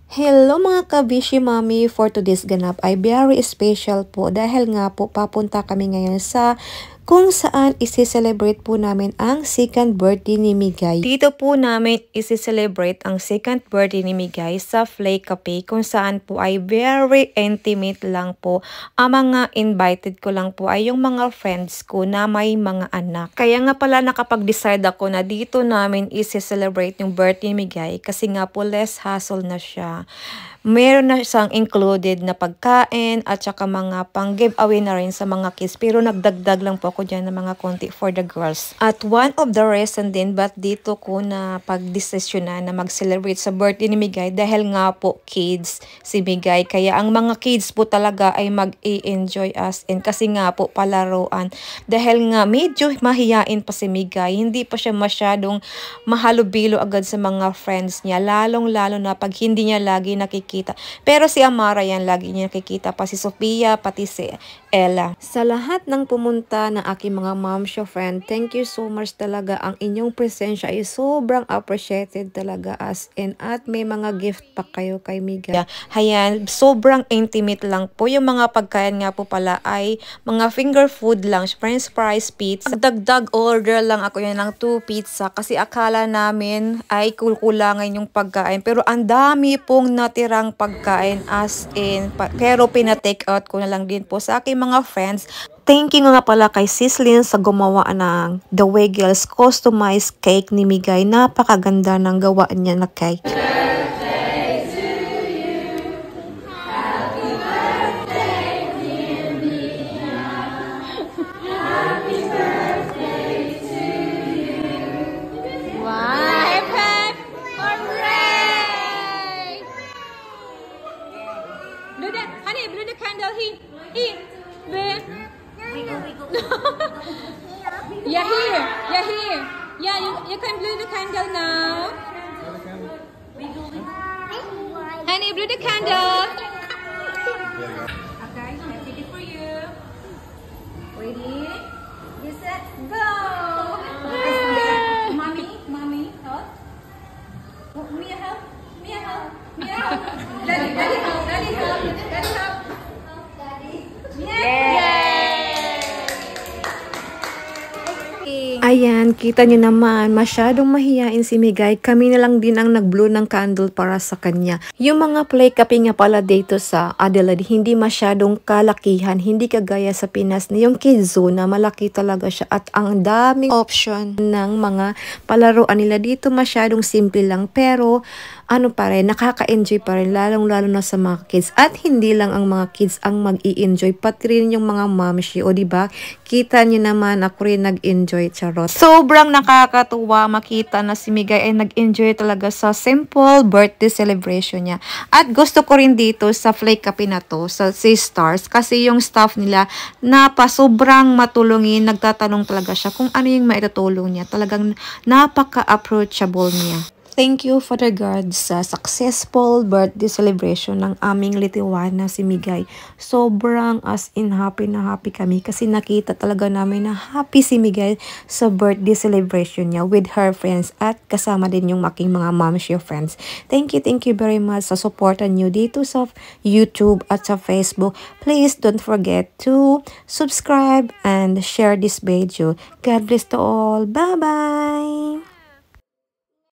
Hello mga kabishi mami, for today's ganap ay very special po dahil nga po papunta kami ngayon sa kung saan isi-celebrate po namin ang second birthday ni Migay. Dito po namin isi-celebrate ang second birthday ni Migay sa Flay Cafe kung saan po ay very intimate lang po. Ang mga invited ko lang po ay yung mga friends ko na may mga anak. Kaya nga pala nakapag-decide ako na dito namin isi-celebrate yung birthday ni Migay kasi nga po less hassle na siya. Meron na siyang included na pagkain at saka mga pang giveaway na rin sa mga kids. Pero nagdagdag lang po ako dyan ng mga konti for the girls. At one of the reason din ba't dito ko na pag-desisyonan na mag-celebrate sa birthday ni Migay dahil nga po kids si Migay. Kaya ang mga kids po talaga ay mag-i-enjoy as in kasi nga po palaruan. Dahil nga medyo mahiyain pa si Migay. Hindi pa siya masyadong mahalubilo agad sa mga friends niya. Lalong-lalo na pag hindi niya lagi nakikita. Pero si Amara yan, lagi niya nakikita pa si Sophia, pati si Ella. Sa lahat ng pumunta ng aking mga mom show friend, thank you so much talaga. Ang inyong presensya ay sobrang appreciated talaga as in. At may mga gift pa kayo kay Migay. Hayan, sobrang intimate lang po. Yung mga pagkain nga po pala ay mga finger food lang, french fries, pizza. Dagdag order lang ako yan ng 2 pizza kasi akala namin ay kukulangan yung pagkain. Pero ang dami pong natira pagkain as in, pero pina-take out ko na lang din po sa aking mga friends. Thank you nga pala kay Sislin sa gumawa ng The Way Girls customized cake ni Migay. Napakaganda ng gawa niya na cake. Blow the candle here, where? Yeah, here. Yeah, you can blow the candle now. Honey, blow the candle. Okay, I take it for you. Ready? You set, go. Mommy, help. Mia, help. Daddy, help. Ayan, kita niyo naman, masyadong mahiyain si Migay. Kami na lang din ang nag-blow ng candle para sa kanya. Yung mga play cafe nga pala dito sa Adelaide, hindi masyadong kalakihan. Hindi kagaya sa Pinas na yung kids zone na malaki talaga siya. At ang daming option ng mga palaruan nila dito. Masyadong simple lang pero ano pa rin, nakaka-enjoy pa rin, lalong-lalo na sa mga kids. At hindi lang ang mga kids ang mag-i-enjoy, pati rin yung mga momshi. O diba, kita nyo naman, ako rin nag-enjoy, charot. Sobrang nakakatuwa makita na si Migay ay nag-enjoy talaga sa simple birthday celebration niya. At gusto ko rin dito sa Flay Cafe na to, sa Stars, kasi yung staff nila, sobrang matulungin, nagtatanong talaga siya kung ano yung maitutulong niya. Talagang napaka-approachable niya. Thank you, Father God, sa successful birthday celebration ng aming litiwan na si Migay. Sobrang as in happy na happy kami kasi nakita talaga namin na happy si Migay sa birthday celebration niya with her friends at kasama din yung aking mga momshio friends. Thank you very much sa supportan nyo dito sa YouTube at sa Facebook. Please don't forget to subscribe and share this video. God bless to all. Bye-bye!